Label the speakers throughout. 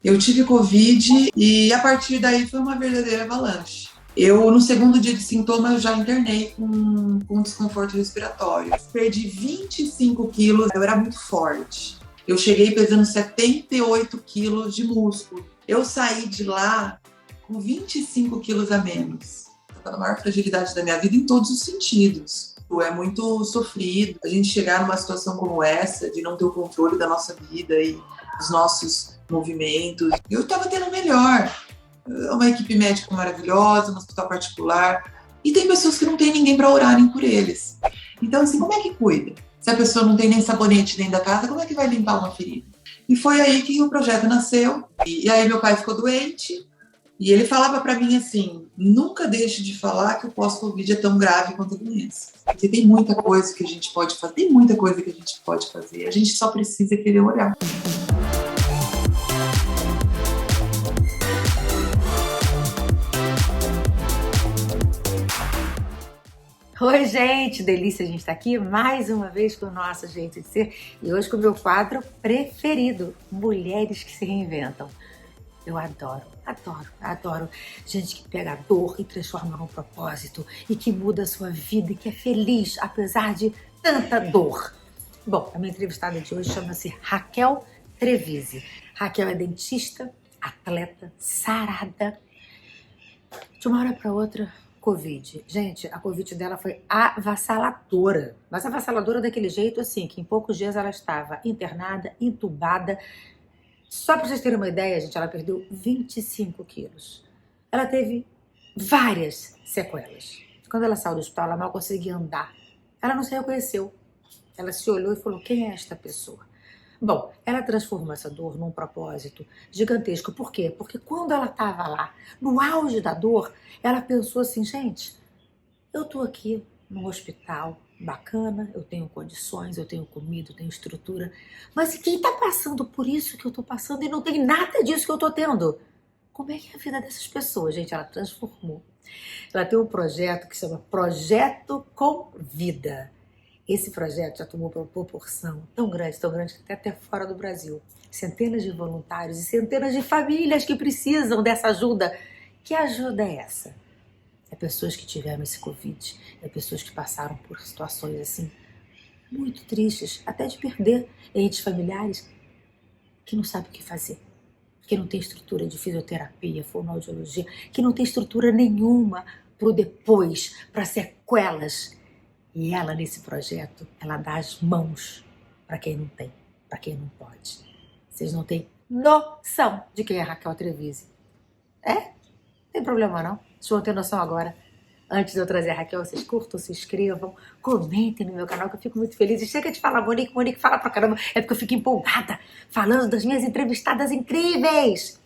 Speaker 1: Eu tive Covid e a partir daí foi uma verdadeira avalanche. Eu, no segundo dia de sintoma, eu já internei com desconforto respiratório. Perdi 25 quilos, eu era muito forte. Eu cheguei pesando 78 quilos de músculo. Eu saí de lá com 25 quilos a menos. Estava na maior fragilidade da minha vida em todos os sentidos. É muito sofrido a gente chegar numa situação como essa, de não ter o controle da nossa vida e dos nossos movimentos. Eu estava tendo melhor. Uma equipe médica maravilhosa, um hospital particular. E tem pessoas que não tem ninguém para orarem por eles. Então, assim, como é que cuida? Se a pessoa não tem nem sabonete dentro da casa, como é que vai limpar uma ferida? E foi aí que o projeto nasceu. E aí meu pai ficou doente. E ele falava para mim assim, nunca deixe de falar que o pós-Covid é tão grave quanto a doença. Porque tem muita coisa que a gente pode fazer, tem muita coisa que a gente pode fazer. A gente só precisa querer olhar.
Speaker 2: Oi, gente! Delícia a gente estar aqui mais uma vez com o nosso Jeito de Ser e hoje com o meu quadro preferido, Mulheres que se Reinventam. Eu adoro gente que pega a dor e transforma num propósito e que muda a sua vida e que é feliz apesar de tanta dor. Bom, a minha entrevistada de hoje chama-se Raquel Trevisi. Raquel é dentista, atleta, sarada. De uma hora para outra, Covid. Gente, a Covid dela foi avassaladora. Mas avassaladora daquele jeito, assim, que em poucos dias ela estava internada, entubada. Só para vocês terem uma ideia, gente, ela perdeu 25 quilos. Ela teve várias sequelas. Quando ela saiu do hospital, ela mal conseguia andar. Ela não se reconheceu. Ela se olhou e falou, quem é esta pessoa? Bom, ela transformou essa dor num propósito gigantesco. Por quê? Porque quando ela estava lá, no auge da dor, ela pensou assim, gente, eu estou aqui num hospital bacana, eu tenho condições, eu tenho comida, eu tenho estrutura, mas quem está passando por isso que eu estou passando e não tem nada disso que eu estou tendo? Como é que é a vida dessas pessoas? Gente, ela transformou. Ela tem um projeto que se chama Projeto com Vida. Esse projeto já tomou uma proporção tão grande que até fora do Brasil. Centenas de voluntários e centenas de famílias que precisam dessa ajuda. Que ajuda é essa? É pessoas que tiveram esse Covid, é pessoas que passaram por situações assim muito tristes, até de perder entes familiares, que não sabem o que fazer, que não tem estrutura de fisioterapia, fonoaudiologia, que não tem estrutura nenhuma para o depois, para sequelas. E ela, nesse projeto, ela dá as mãos para quem não tem, para quem não pode. Vocês não têm noção de quem é a Raquel Trevisi. É? Não tem problema não. Vocês vão ter noção agora. Antes de eu trazer a Raquel, vocês curtam, se inscrevam, comentem no meu canal, que eu fico muito feliz. E chega de falar, Monique fala pra caramba. É porque eu fico empolgada falando das minhas entrevistadas incríveis.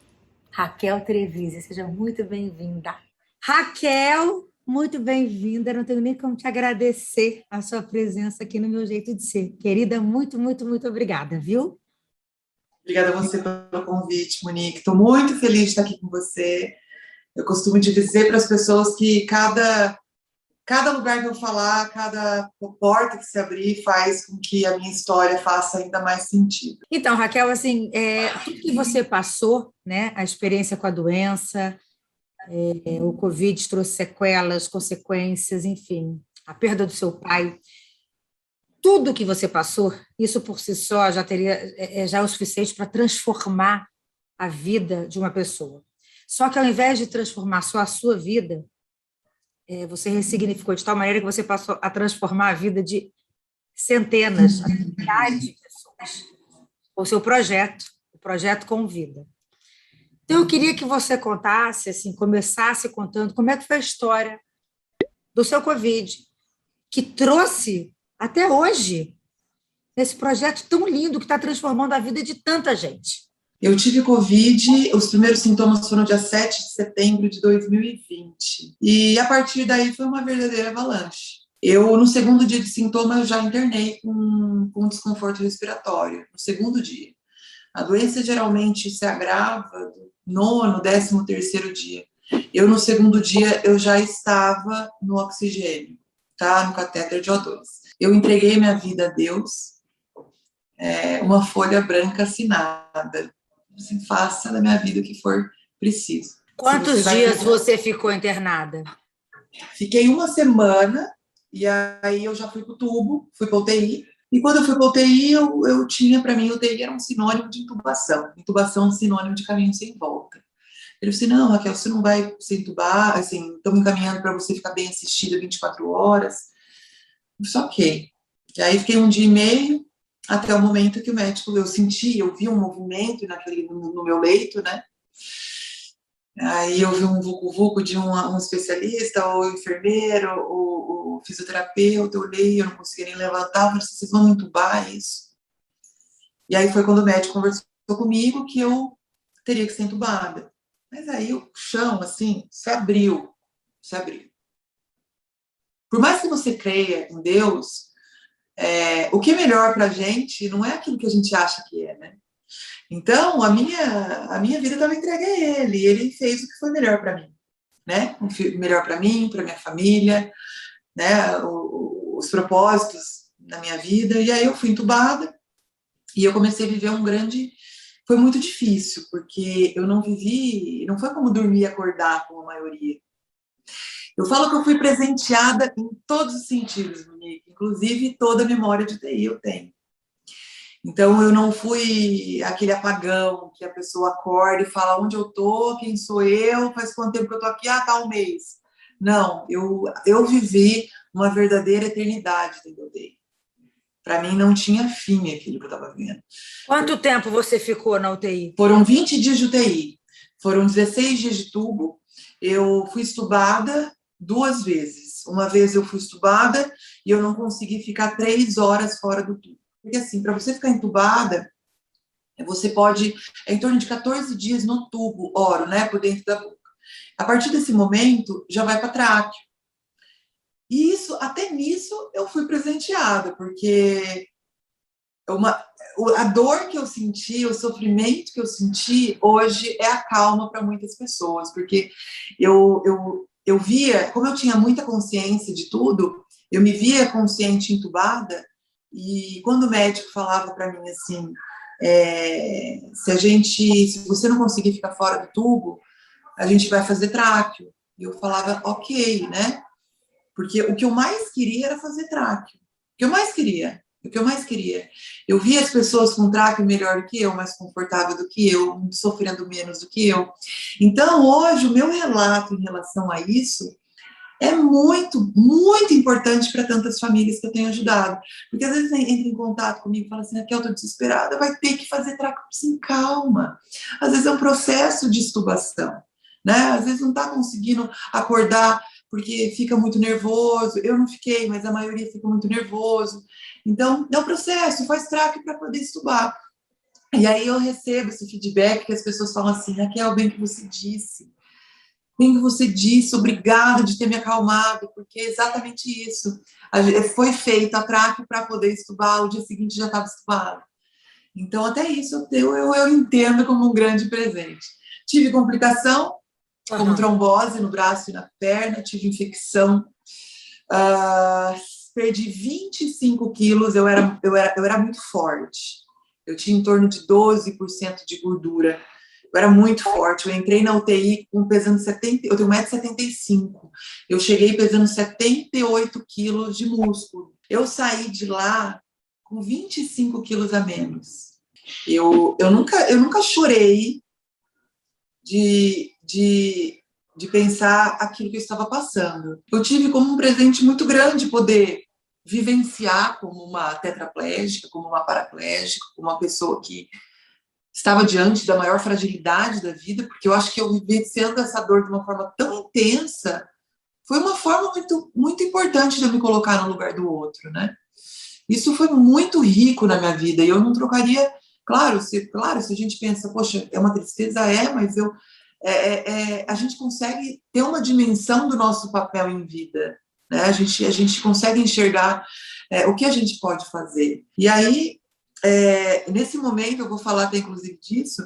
Speaker 2: Raquel Trevisi, seja muito bem-vinda.
Speaker 3: Raquel, muito bem-vinda. Não tenho nem como te agradecer a sua presença aqui no meu Jeito de Ser. Querida, muito obrigada, viu?
Speaker 1: Obrigada a você pelo convite, Monique. Estou muito feliz de estar aqui com você. Eu costumo dizer para as pessoas que cada lugar que eu falar, cada porta que se abrir faz com que a minha história faça ainda mais sentido.
Speaker 3: Então, Raquel, assim, tudo que você passou, né, a experiência com a doença, o Covid trouxe sequelas, consequências, enfim, a perda do seu pai, tudo que você passou, isso por si só já teria já é o suficiente para transformar a vida de uma pessoa. Só que ao invés de transformar só a sua vida, você ressignificou de tal maneira que você passou a transformar a vida de centenas, milhares de pessoas. O seu projeto, o Projeto com Vida. Então, eu queria que você contasse, assim, começasse contando como é que foi a história do seu Covid, que trouxe até hoje esse projeto tão lindo que está transformando a vida de tanta gente.
Speaker 1: Eu tive Covid, os primeiros sintomas foram dia 7 de setembro de 2020. E a partir daí foi uma verdadeira avalanche. Eu, no segundo dia de sintoma, eu já internei com desconforto respiratório, no segundo dia. A doença geralmente se agrava do nono, 13º dia. Eu, no segundo dia, eu já estava no oxigênio, tá? No catéter de O2. Eu entreguei minha vida a Deus, uma folha branca assinada. Assim, faça da minha vida o que for preciso.
Speaker 3: Quantos dias você ficou internada?
Speaker 1: Fiquei uma semana, e aí eu já fui pro tubo, fui para UTI. E quando eu fui para UTI, eu tinha, para mim, UTI era um sinônimo de intubação. Intubação é um sinônimo de caminho sem volta. Ele disse, não, Raquel, você não vai se entubar, assim, estamos encaminhando para você ficar bem assistida 24 horas. Eu disse, ok. E aí fiquei um dia e meio, até o momento que o médico, eu vi um movimento no meu leito, né? Aí eu vi um vucu-vucu de um especialista, ou enfermeiro, ou fisioterapeuta, eu olhei, eu não conseguia nem levantar, eu falei, vocês vão entubar isso? E aí foi quando o médico conversou comigo que eu teria que ser entubada. Mas aí o chão, assim, se abriu. Por mais que você creia em Deus, o que é melhor pra gente não é aquilo que a gente acha que é, né? Então, a minha vida estava entregue a ele, e ele fez o que foi melhor para mim, né? O melhor para mim, para minha família, né? Os propósitos da minha vida. E aí eu fui entubada e eu comecei a viver foi muito difícil, porque eu não foi como dormir e acordar como a maioria. Eu falo que eu fui presenteada em todos os sentidos, Monique, inclusive toda a memória de TI eu tenho. Então, eu não fui aquele apagão que a pessoa acorda e fala onde eu tô, quem sou eu, faz quanto tempo que eu tô aqui, tá um mês. Não, eu vivi uma verdadeira eternidade dentro da UTI. Para mim, não tinha fim aquilo que eu estava vivendo.
Speaker 3: Quanto tempo você ficou na UTI?
Speaker 1: Foram 20 dias de UTI, foram 16 dias de tubo. Eu fui estubada 2 vezes. Uma vez eu fui estubada e eu não consegui ficar 3 horas fora do tubo. Porque, assim, para você ficar entubada, você pode, em torno de 14 dias no tubo, oro, né, por dentro da boca. A partir desse momento, já vai para tráqueo. E até nisso, eu fui presenteada, porque a dor que eu senti, o sofrimento que eu senti, hoje é a calma para muitas pessoas, porque eu via, como eu tinha muita consciência de tudo, eu me via consciente entubada. E quando o médico falava para mim assim, se você não conseguir ficar fora do tubo, a gente vai fazer tráqueo. E eu falava, ok, né? Porque o que eu mais queria era fazer tráqueo. O que eu mais queria. Eu via as pessoas com tráqueo melhor do que eu, mais confortável do que eu, sofrendo menos do que eu. Então, hoje, o meu relato em relação a isso é muito, muito importante para tantas famílias que eu tenho ajudado. Porque às vezes entra em contato comigo e fala assim, Raquel, eu estou desesperada, vai ter que fazer tráqueo, sim, calma. Às vezes é um processo de extubação, né? Às vezes não está conseguindo acordar porque fica muito nervoso. Eu não fiquei, mas a maioria fica muito nervoso. Então, é um processo, faz tráqueo para poder extubar. E aí eu recebo esse feedback que as pessoas falam assim, Raquel, bem que você disse, obrigada de ter me acalmado, porque é exatamente isso. Foi feito a tráqueo para poder extubar, o dia seguinte já estava estubado. Então, até isso eu entendo como um grande presente. Tive complicação, como trombose no braço e na perna, tive infecção, perdi 25 quilos, eu era muito forte. Eu tinha em torno de 12% de gordura. Eu era muito forte. Eu entrei na UTI pesando 70, eu tenho 1,75 m. Eu cheguei pesando 78 quilos de músculo. Eu saí de lá com 25 quilos a menos. Eu nunca chorei de pensar aquilo que eu estava passando. Eu tive como um presente muito grande poder vivenciar como uma tetraplégica, como uma paraplégica, como uma pessoa que estava diante da maior fragilidade da vida, porque eu acho que eu vivenciando essa dor de uma forma tão intensa, foi uma forma muito, muito importante de eu me colocar no lugar do outro, né? Isso foi muito rico na minha vida, e eu não trocaria, claro, se a gente pensa, poxa, é uma tristeza, mas a gente consegue ter uma dimensão do nosso papel em vida, né? A gente consegue enxergar o que a gente pode fazer. E aí, nesse momento, eu vou falar até inclusive disso,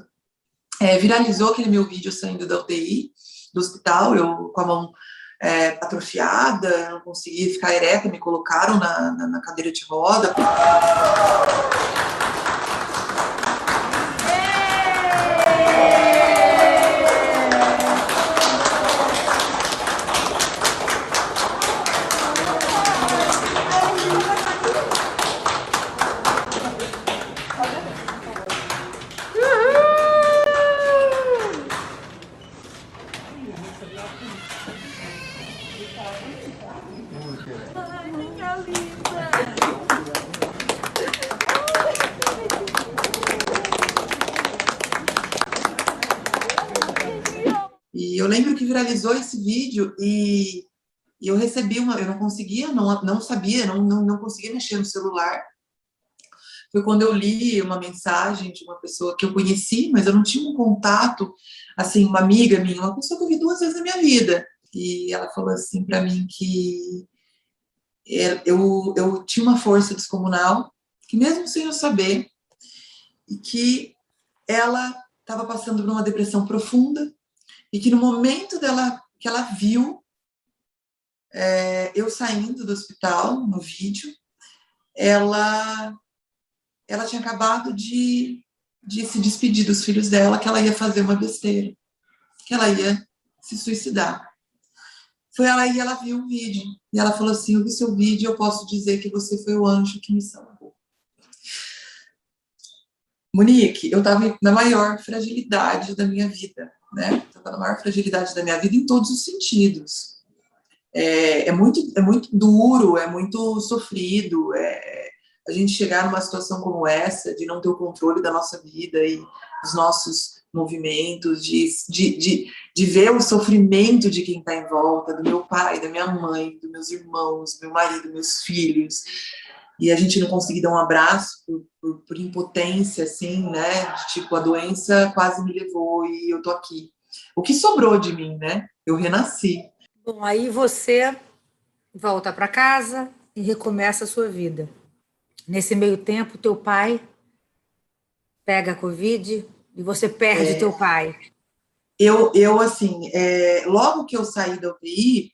Speaker 1: viralizou aquele meu vídeo saindo da UTI, do hospital, eu com a mão atrofiada, não conseguia ficar ereta, me colocaram na cadeira de roda. E eu lembro que viralizou esse vídeo e eu recebi eu não conseguia, não sabia, não conseguia mexer no celular. Foi quando eu li uma mensagem de uma pessoa que eu conheci, mas eu não tinha um contato, assim, uma amiga minha, uma pessoa que eu vi 2 vezes na minha vida. E ela falou assim para mim que eu tinha uma força descomunal, que mesmo sem eu saber, e que ela estava passando por uma depressão profunda, e que no momento que ela viu eu saindo do hospital, no vídeo, ela tinha acabado de se despedir dos filhos dela, que ela ia fazer uma besteira, que ela ia se suicidar. Foi ela e ela viu o vídeo. E ela falou assim, eu vi seu vídeo, eu posso dizer que você foi o anjo que me salvou. Monique, eu estava na maior fragilidade da minha vida, né? Estava na maior fragilidade da minha vida em todos os sentidos. É muito duro, é muito sofrido, a gente chegar numa situação como essa, de não ter o controle da nossa vida e dos nossos movimentos, de ver o sofrimento de quem está em volta, do meu pai, da minha mãe, dos meus irmãos, do meu marido, meus filhos, e a gente não conseguir dar um abraço por impotência, assim, né? Tipo, a doença quase me levou e eu tô aqui. O que sobrou de mim, né? Eu renasci.
Speaker 3: Bom, aí você volta para casa e recomeça a sua vida. Nesse meio tempo, teu pai pega a Covid e você perde teu pai.
Speaker 1: Eu assim, logo que eu saí da UTI,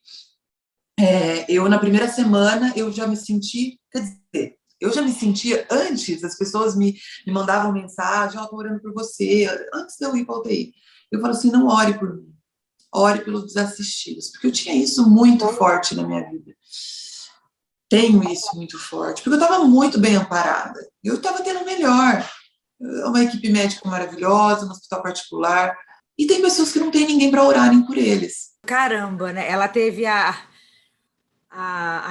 Speaker 1: eu na primeira semana, eu já me senti, quer dizer, eu já me sentia antes, as pessoas me mandavam mensagem, tô orando por você, antes de eu ir para a UTI. Eu falo assim, não ore por mim, ore pelos desassistidos, porque eu tinha isso muito forte na minha vida. Tenho isso muito forte, porque eu estava muito bem amparada, eu estava tendo melhor, uma equipe médica maravilhosa, um hospital particular, e tem pessoas que não tem ninguém para orarem por eles.
Speaker 3: Caramba, né? Ela teve a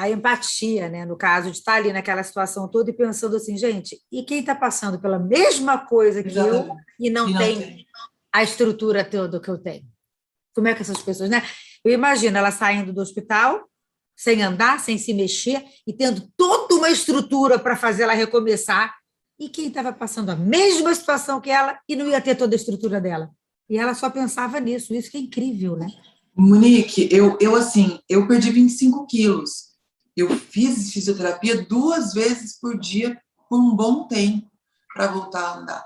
Speaker 3: empatia, né? No caso, de estar ali naquela situação toda e pensando assim, gente, e quem está passando pela mesma coisa que
Speaker 1: Exatamente.
Speaker 3: eu e não tem a estrutura toda que eu tenho? Como é que essas pessoas, né? Eu imagino ela saindo do hospital, sem andar, sem se mexer, e tendo toda uma estrutura para fazer ela recomeçar, e quem estava passando a mesma situação que ela e não ia ter toda a estrutura dela. E ela só pensava nisso, isso que é incrível, né?
Speaker 1: Monique, eu perdi 25 quilos. Eu fiz fisioterapia 2 vezes por dia por um bom tempo para voltar a andar.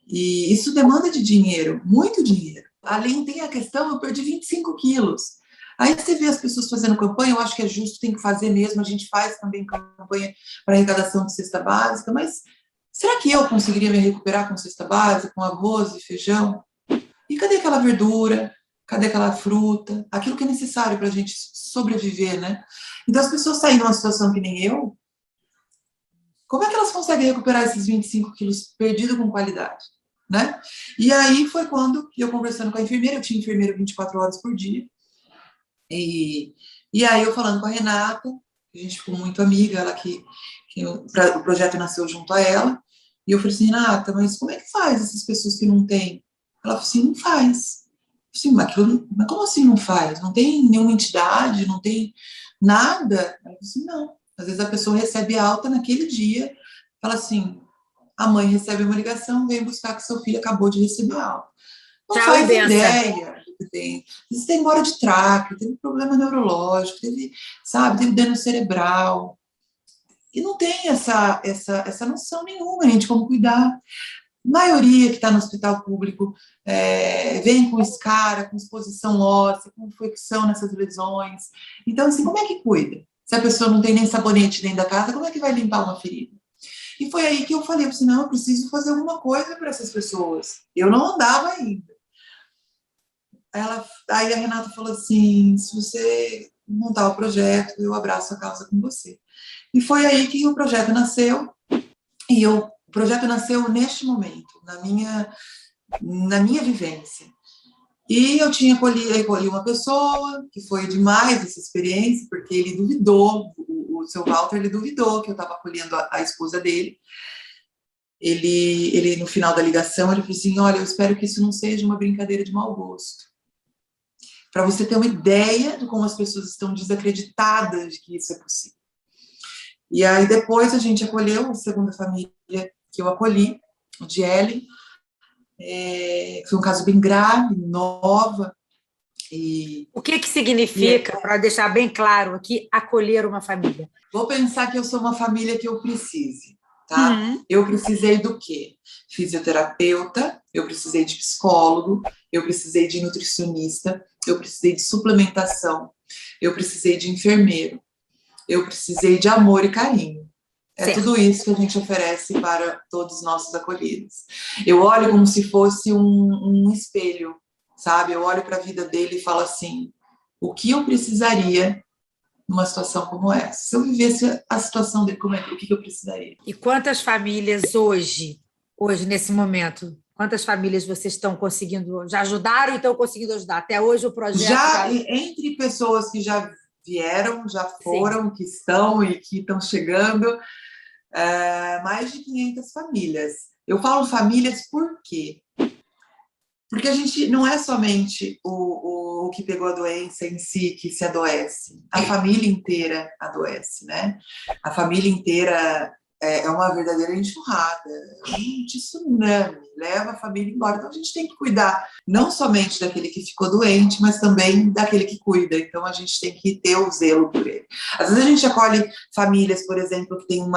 Speaker 1: E isso demanda de dinheiro, muito dinheiro. Além tem a questão, eu perdi 25 quilos. Aí você vê as pessoas fazendo campanha, eu acho que é justo, tem que fazer mesmo, a gente faz também campanha para arrecadação de cesta básica, mas será que eu conseguiria me recuperar com cesta básica, com arroz e feijão? E cadê aquela verdura? Cadê aquela fruta? Aquilo que é necessário para a gente sobreviver, né? Então, as pessoas saem numa situação que nem eu, como é que elas conseguem recuperar esses 25 quilos perdidos com qualidade, né? E aí foi quando eu conversando com a enfermeira, eu tinha enfermeira 24 horas por dia, e aí eu falando com a Renata, a gente ficou muito amiga, ela o projeto nasceu junto a ela, e eu falei assim, Renata, mas como é que faz essas pessoas que não têm? Ela falou assim, não faz. Sim, mas como assim não faz? Não tem nenhuma entidade, não tem nada? Ela falou assim, não. Às vezes a pessoa recebe alta naquele dia, fala assim, a mãe recebe uma ligação, vem buscar que seu filho acabou de receber alta. Não
Speaker 3: Tchau,
Speaker 1: faz
Speaker 3: benção.
Speaker 1: ideia do que tem. Às vezes tem embora de tráqueo, teve problema neurológico, teve dano cerebral. E não tem essa noção nenhuma, gente, de como cuidar. Maioria que está no hospital público vem com escara, com exposição óssea, com infecção nessas lesões. Então, assim, como é que cuida? Se a pessoa não tem nem sabonete dentro da casa, como é que vai limpar uma ferida? E foi aí que eu falei assim, não, eu preciso fazer alguma coisa para essas pessoas. Eu não andava ainda. Aí a Renata falou assim, se você montar o projeto, eu abraço a causa com você. E foi aí que o projeto nasceu, e o projeto nasceu neste momento, na minha vivência. E eu colhi uma pessoa que foi demais essa experiência, porque ele duvidou, o seu Walter, ele duvidou que eu estava acolhendo a esposa dele. Ele, no final da ligação, ele falou assim, olha, eu espero que isso não seja uma brincadeira de mau gosto. para você ter uma ideia de como as pessoas estão desacreditadas de que isso é possível. E aí depois a gente acolheu a segunda família que eu acolhi, o de Ellen, foi um caso bem grave, nova. E
Speaker 3: o que significa, para deixar bem claro aqui, acolher uma família?
Speaker 1: Vou pensar que eu sou uma família que eu precise, tá? Eu precisei do quê? Fisioterapeuta, eu precisei de psicólogo, eu precisei de nutricionista, eu precisei de suplementação, eu precisei de enfermeiro, eu precisei de amor e carinho. É certo. Tudo isso que a gente oferece para todos os nossos acolhidos. Eu olho como se fosse um espelho, sabe? Eu olho para a vida dele e falo assim, o que eu precisaria numa situação como essa? Se eu vivesse a situação dele, o que eu precisaria?
Speaker 3: E quantas famílias hoje, nesse momento, quantas famílias vocês estão conseguindo, já ajudaram e estão conseguindo ajudar? Até hoje o projeto...
Speaker 1: Já entre pessoas que já vieram, já foram, sim, que estão e que estão chegando, mais de 500 famílias. Eu falo famílias por quê? Porque a gente não é somente o que pegou a doença em si que se adoece. A família inteira adoece, né? A família inteira é uma verdadeira enxurrada, um tsunami, leva a família embora. Então a gente tem que cuidar não somente daquele que ficou doente, mas também daquele que cuida. Então a gente tem que ter o zelo por ele. Às vezes a gente acolhe famílias, por exemplo, que tem um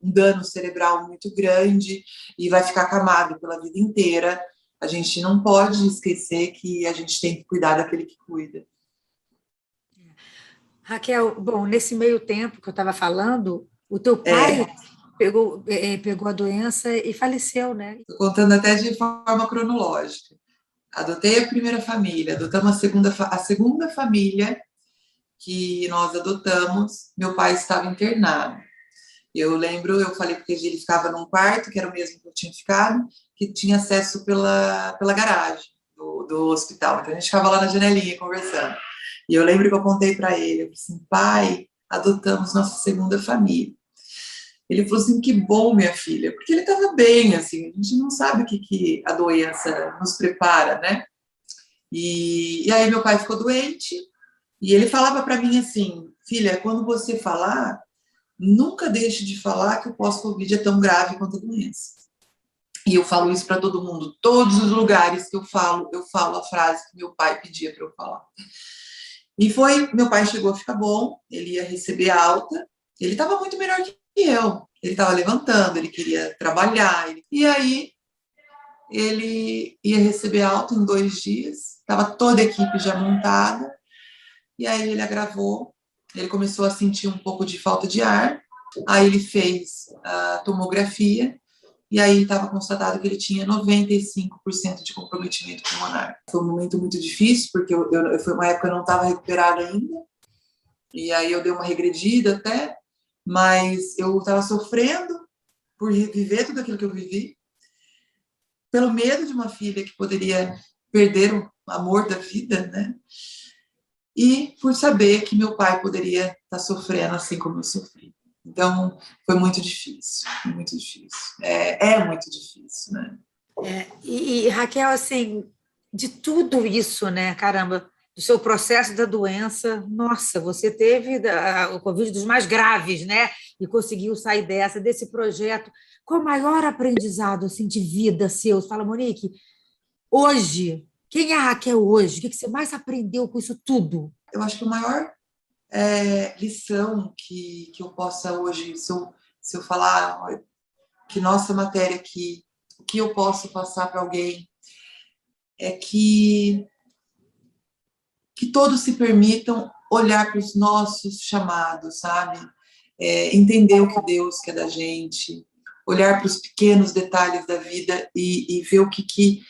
Speaker 1: dano cerebral muito grande e vai ficar acamado pela vida inteira. A gente não pode esquecer que a gente tem que cuidar daquele que cuida.
Speaker 3: Raquel, bom, nesse meio tempo que eu estava falando, o teu pai pegou a doença e faleceu, né?
Speaker 1: Estou contando até de forma cronológica. Adotei a primeira família, adotamos a segunda família que nós adotamos, meu pai estava internado. Eu lembro, eu falei porque ele ficava num quarto, que era o mesmo que eu tinha ficado, que tinha acesso pela garagem do hospital. Então a gente ficava lá na janelinha conversando. E eu lembro que eu contei para ele, eu disse assim, pai, adotamos nossa segunda família. Ele falou assim, que bom, minha filha, porque ele estava bem, assim, a gente não sabe o que a doença nos prepara, né? E aí meu pai ficou doente, e ele falava para mim assim, filha, quando você falar, nunca deixe de falar que o pós-Covid é tão grave quanto a doença. E eu falo isso para todo mundo. Todos os lugares que eu falo a frase que meu pai pedia para eu falar. E meu pai chegou a ficar bom, ele ia receber alta, ele estava muito melhor que eu. Ele estava levantando, ele queria trabalhar. E aí, ele ia receber alta em 2 dias, estava toda a equipe já montada, e aí ele agravou. Ele começou a sentir um pouco de falta de ar, aí ele fez a tomografia, e aí estava constatado que ele tinha 95% de comprometimento pulmonar. Foi um momento muito difícil, porque foi uma época que eu não estava recuperada ainda, e aí eu dei uma regredida até, mas eu estava sofrendo por viver tudo aquilo que eu vivi, pelo medo de uma filha que poderia perder o amor da vida, né? E por saber que meu pai poderia estar sofrendo assim como eu sofri. Então, foi muito difícil, muito difícil. É muito difícil, né?
Speaker 3: E, Raquel, assim, de tudo isso, né, caramba, do seu processo da doença, nossa, você teve o Covid dos mais graves, né, e conseguiu sair desse projeto. Qual o maior aprendizado, assim, de vida seu? Você fala, Monique, hoje, quem é a Raquel hoje? O que você mais aprendeu com isso tudo?
Speaker 1: Eu acho que a maior lição que eu possa hoje, se eu falar que nossa matéria aqui, o que eu posso passar para alguém, é que todos se permitam olhar para os nossos chamados, sabe? Entender o que Deus quer da gente, olhar para os pequenos detalhes da vida e ver o que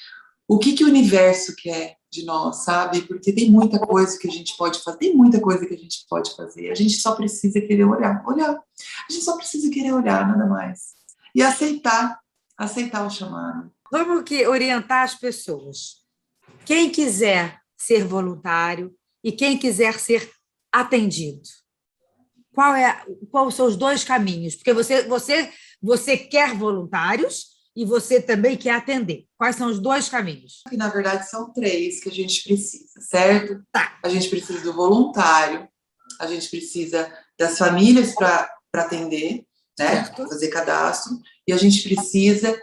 Speaker 1: o universo quer de nós, sabe? Porque tem muita coisa que a gente pode fazer, a gente só precisa querer olhar. A gente só precisa querer olhar, nada mais. E aceitar o chamado.
Speaker 3: Vamos orientar as pessoas. Quem quiser ser voluntário e quem quiser ser atendido. Quais são os 2 caminhos? Porque você quer voluntários e você também quer atender. Quais são os 2 caminhos?
Speaker 1: Que, na verdade, são 3 que a gente precisa, certo?
Speaker 3: Tá.
Speaker 1: A gente precisa do voluntário, a gente precisa das famílias para atender, né? Fazer cadastro, e a gente precisa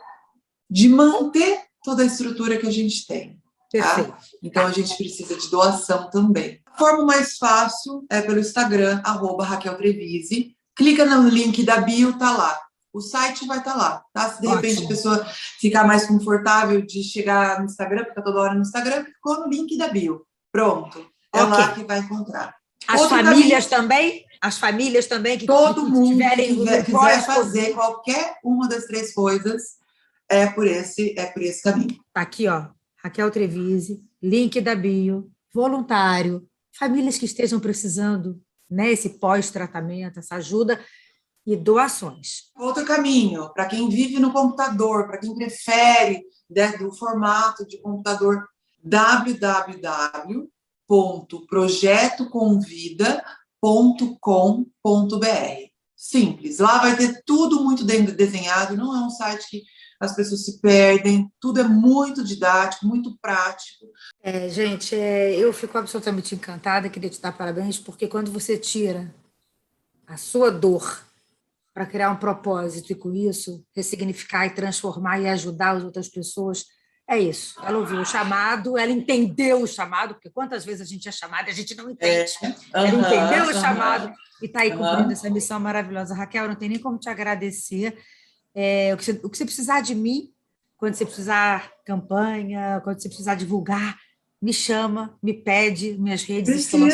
Speaker 1: de manter toda a estrutura que a gente tem.
Speaker 3: Perfeito.
Speaker 1: Tá? Então, a gente precisa de doação também. A forma mais fácil é pelo Instagram, @Raquel Trevisi. Clica no link da bio, tá lá. O site vai estar lá, tá? Se de repente a pessoa ficar mais confortável de chegar no Instagram, fica toda hora no Instagram, ficou no link da bio. Pronto. É lá que vai encontrar.
Speaker 3: As famílias também? As famílias também que
Speaker 1: todo mundo quiser
Speaker 3: pós-Covid.
Speaker 1: fazer qualquer uma das 3 coisas é por esse caminho.
Speaker 3: Tá aqui, ó. Raquel Trevisi, link da bio, voluntário, famílias que estejam precisando, né, esse pós-tratamento, essa ajuda e doações.
Speaker 1: Outro caminho, para quem vive no computador, para quem prefere do formato de computador, www.projetoconvida.com.br. Simples, lá vai ter tudo muito desenhado, não é um site que as pessoas se perdem, tudo é muito didático, muito prático.
Speaker 3: Gente, eu fico absolutamente encantada, queria te dar parabéns, porque quando você tira a sua dor para criar um propósito e com isso ressignificar e transformar e ajudar as outras pessoas, é isso. Ela ouviu o chamado, ela entendeu o chamado, porque quantas vezes a gente é chamada e a gente não entende. Ela entendeu o chamado e está aí cumprindo essa missão maravilhosa. Raquel, não tem nem como te agradecer. O que você precisar de mim, quando você precisar campanha, quando você precisar divulgar, me chama, me pede, minhas redes estão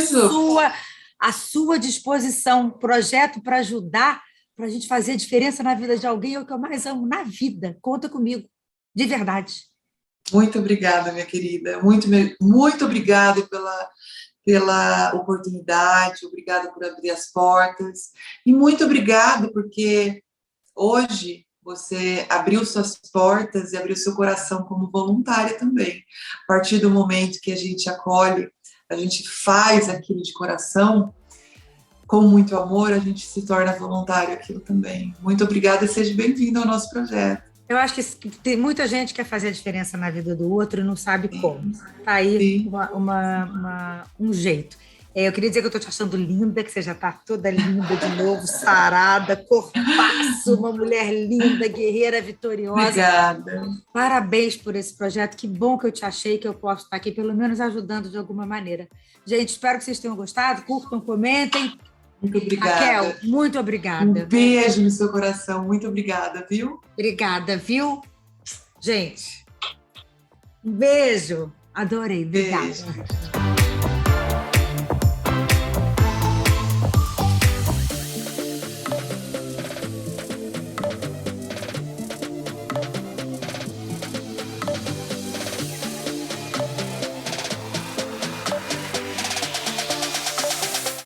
Speaker 3: à sua disposição. Projeto para ajudar, para a gente fazer a diferença na vida de alguém, é o que eu mais amo na vida. Conta comigo, de verdade.
Speaker 1: Muito obrigada, minha querida. Muito, muito obrigada pela oportunidade, obrigada por abrir as portas e muito obrigada porque hoje você abriu suas portas e abriu seu coração como voluntária também. A partir do momento que a gente acolhe, a gente faz aquilo de coração, com muito amor, a gente se torna voluntário aquilo também. Muito obrigada e seja bem-vindo ao nosso projeto.
Speaker 3: Eu acho que tem muita gente que quer fazer a diferença na vida do outro e não sabe como. Tá aí um jeito. Eu queria dizer que eu estou te achando linda, que você já está toda linda de novo, sarada, corpaço, uma mulher linda, guerreira, vitoriosa.
Speaker 1: Obrigada.
Speaker 3: Parabéns por esse projeto. Que bom que eu te achei, que eu posso estar aqui, pelo menos ajudando de alguma maneira. Gente, espero que vocês tenham gostado. Curtam, comentem.
Speaker 1: Muito obrigada.
Speaker 3: Raquel, muito obrigada.
Speaker 1: Um beijo no seu coração. Muito obrigada, viu?
Speaker 3: Obrigada, viu? Gente, um beijo. Adorei. Obrigada.
Speaker 1: Beijo.